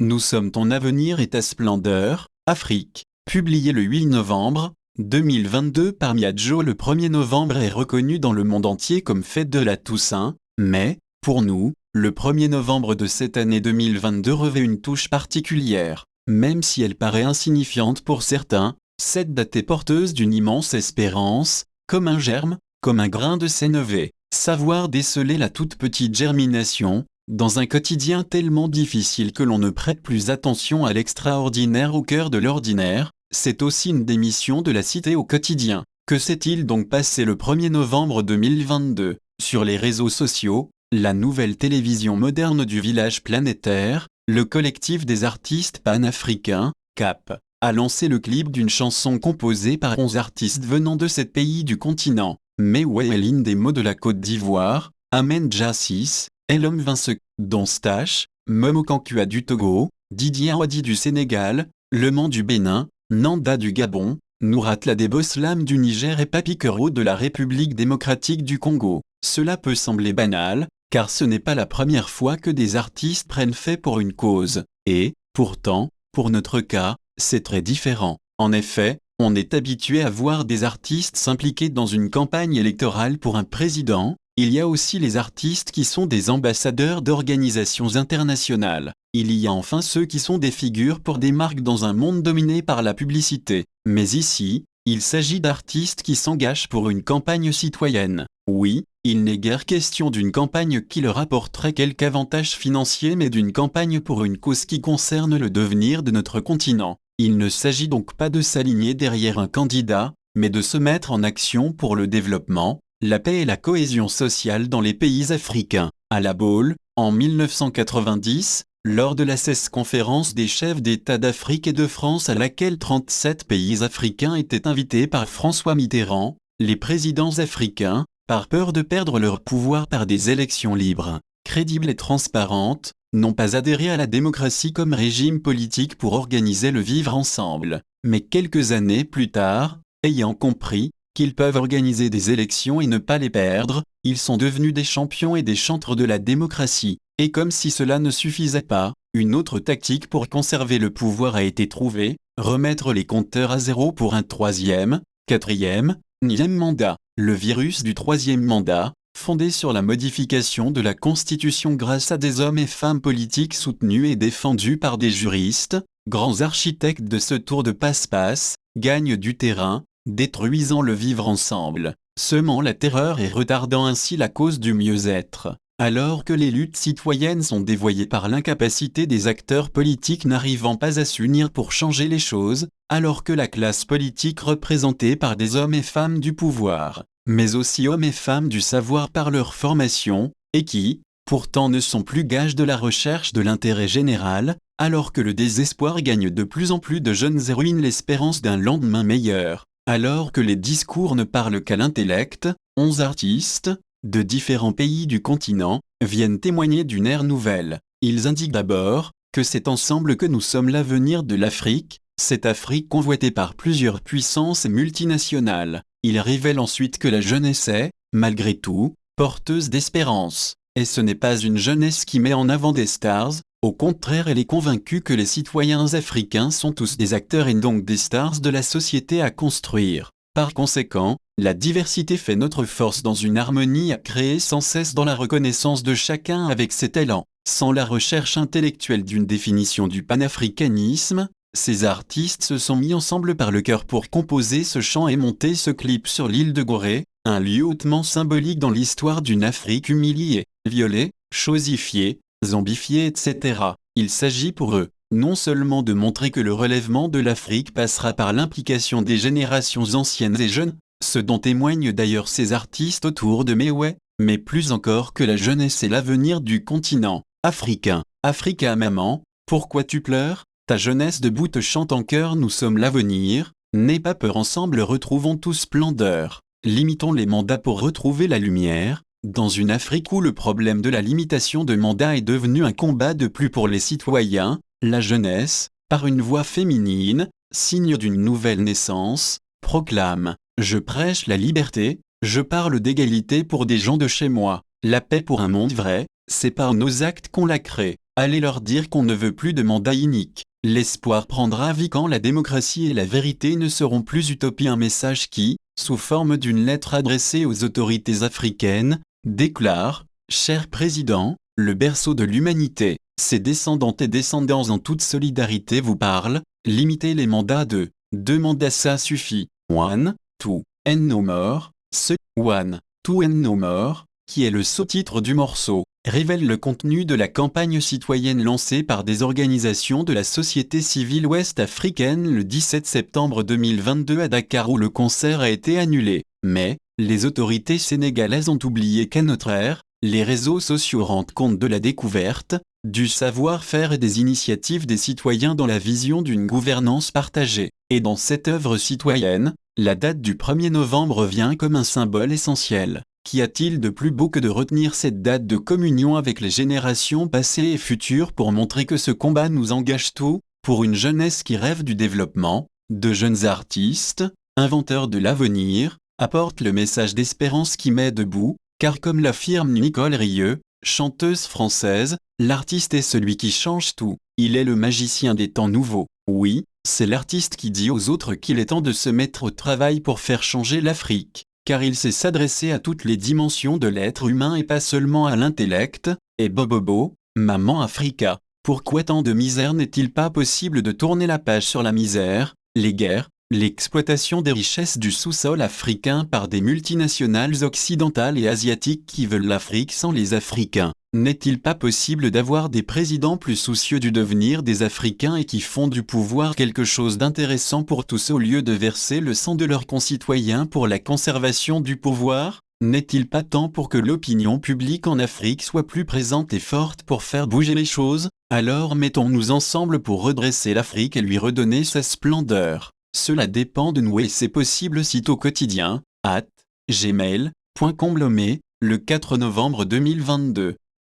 Nous sommes ton avenir et ta splendeur, Afrique. Publié le 8 novembre 2022 par Miadjo. Le 1er novembre est reconnu dans le monde entier comme fête de la Toussaint, mais, pour nous, le 1er novembre de cette année 2022 revêt une touche particulière. Même si elle paraît insignifiante pour certains, cette date est porteuse d'une immense espérance, comme un germe, comme un grain de sénévé. Savoir déceler la toute petite germination, dans un quotidien tellement difficile que l'on ne prête plus attention à l'extraordinaire au cœur de l'ordinaire, c'est aussi une des missions de la cité au quotidien. Que s'est-il donc passé le 1er novembre 2022 ? Sur les réseaux sociaux, la nouvelle télévision moderne du village planétaire, le collectif des artistes panafricains, CAP, a lancé le clip d'une chanson composée par 11 artistes venant de 7 pays du continent. Mewelin des mots de la Côte d'Ivoire, Amen Jassis, Elom Vince, dont Stache, Momo Kankua du Togo, Didier Awadi du Sénégal, Le Mans du Bénin, Nanda du Gabon, Nourat Ladeboslam du Niger et Papi Kero de la République démocratique du Congo. Cela peut sembler banal, car ce n'est pas la première fois que des artistes prennent fait pour une cause. Et, pourtant, pour notre cas, c'est très différent. En effet, on est habitué à voir des artistes s'impliquer dans une campagne électorale pour un président. Il y a aussi les artistes qui sont des ambassadeurs d'organisations internationales. Il y a enfin ceux qui sont des figures pour des marques dans un monde dominé par la publicité. Mais ici, il s'agit d'artistes qui s'engagent pour une campagne citoyenne. Oui, il n'est guère question d'une campagne qui leur apporterait quelque avantage financier, mais d'une campagne pour une cause qui concerne le devenir de notre continent. Il ne s'agit donc pas de s'aligner derrière un candidat, mais de se mettre en action pour le développement, la paix et la cohésion sociale dans les pays africains. À La Baule, en 1990, lors de la 16e conférence des chefs d'État d'Afrique et de France à laquelle 37 pays africains étaient invités par François Mitterrand, les présidents africains, par peur de perdre leur pouvoir par des élections libres, crédibles et transparentes, n'ont pas adhéré à la démocratie comme régime politique pour organiser le vivre ensemble. Mais quelques années plus tard, ayant compris qu'ils peuvent organiser des élections et ne pas les perdre, ils sont devenus des champions et des chantres de la démocratie. Et comme si cela ne suffisait pas, une autre tactique pour conserver le pouvoir a été trouvée, remettre les compteurs à zéro pour un 3e, 4e, 9e mandat. Le virus du 3e mandat, fondé sur la modification de la Constitution grâce à des hommes et femmes politiques soutenus et défendus par des juristes, grands architectes de ce tour de passe-passe, gagne du terrain, détruisant le vivre ensemble, semant la terreur et retardant ainsi la cause du mieux-être. Alors que les luttes citoyennes sont dévoyées par l'incapacité des acteurs politiques n'arrivant pas à s'unir pour changer les choses, alors que la classe politique représentée par des hommes et femmes du pouvoir, mais aussi hommes et femmes du savoir par leur formation, et qui, pourtant ne sont plus gages de la recherche de l'intérêt général, alors que le désespoir gagne de plus en plus de jeunes et ruine l'espérance d'un lendemain meilleur, alors que les discours ne parlent qu'à l'intellect, 11 artistes, de différents pays du continent, viennent témoigner d'une ère nouvelle. Ils indiquent d'abord que c'est ensemble que nous sommes l'avenir de l'Afrique, cette Afrique convoitée par plusieurs puissances multinationales. Ils révèlent ensuite que la jeunesse est, malgré tout, porteuse d'espérance. Et ce n'est pas une jeunesse qui met en avant des stars, au contraire elle est convaincue que les citoyens africains sont tous des acteurs et donc des stars de la société à construire. Par conséquent, la diversité fait notre force dans une harmonie à créer sans cesse dans la reconnaissance de chacun avec ses talents. Sans la recherche intellectuelle d'une définition du panafricanisme, ces artistes se sont mis ensemble par le cœur pour composer ce chant et monter ce clip sur l'île de Gorée, un lieu hautement symbolique dans l'histoire d'une Afrique humiliée, violée, chosifiée, zombifiée, etc. Il s'agit pour eux, non seulement de montrer que le relèvement de l'Afrique passera par l'implication des générations anciennes et jeunes, ce dont témoignent d'ailleurs ces artistes autour de Mewe, mais plus encore que la jeunesse est l'avenir du continent africain. Africa maman, pourquoi tu pleures ? Ta jeunesse debout te chante en chœur, nous sommes l'avenir, n'aie pas peur, ensemble retrouvons tous splendeur. Limitons les mandats pour retrouver la lumière, dans une Afrique où le problème de la limitation de mandats est devenu un combat de plus pour les citoyens, la jeunesse, par une voix féminine, signe d'une nouvelle naissance, proclame « Je prêche la liberté, je parle d'égalité pour des gens de chez moi, la paix pour un monde vrai, c'est par nos actes qu'on la crée. » allez leur dire qu'on ne veut plus de mandat inique. L'espoir prendra vie quand la démocratie et la vérité ne seront plus utopies. Un message qui, sous forme d'une lettre adressée aux autorités africaines, déclare « Cher Président, le berceau de l'humanité, ses descendantes et descendants en toute solidarité vous parlent, limitez les mandats de 2 mandats ça suffit. One, two, and no more ». Ce « One, two and no more », qui est le sous-titre du morceau, révèle le contenu de la campagne citoyenne lancée par des organisations de la société civile ouest-africaine le 17 septembre 2022 à Dakar où le concert a été annulé. Mais, les autorités sénégalaises ont oublié qu'à notre ère, les réseaux sociaux rendent compte de la découverte, du savoir-faire et des initiatives des citoyens dans la vision d'une gouvernance partagée. Et dans cette œuvre citoyenne, la date du 1er novembre vient comme un symbole essentiel. Qu'y a-t-il de plus beau que de retenir cette date de communion avec les générations passées et futures pour montrer que ce combat nous engage tous, pour une jeunesse qui rêve du développement, de jeunes artistes, inventeurs de l'avenir, apportent le message d'espérance qui met debout, car comme l'affirme Nicole Rieu, chanteuse française, l'artiste est celui qui change tout, il est le magicien des temps nouveaux. Oui, c'est l'artiste qui dit aux autres qu'il est temps de se mettre au travail pour faire changer l'Afrique. Car il sait s'adresser à toutes les dimensions de l'être humain et pas seulement à l'intellect, et Bobobo, Maman Africa. Pourquoi tant de misère n'est-il pas possible de tourner la page sur la misère, les guerres, l'exploitation des richesses du sous-sol africain par des multinationales occidentales et asiatiques qui veulent l'Afrique sans les Africains? N'est-il pas possible d'avoir des présidents plus soucieux du devenir des Africains et qui font du pouvoir quelque chose d'intéressant pour tous au lieu de verser le sang de leurs concitoyens pour la conservation du pouvoir? N'est-il pas temps pour que l'opinion publique en Afrique soit plus présente et forte pour faire bouger les choses? Alors mettons-nous ensemble pour redresser l'Afrique et lui redonner sa splendeur. Cela dépend de nous et c'est possible sitôt quotidien, @gmail.com le 4 novembre 2022.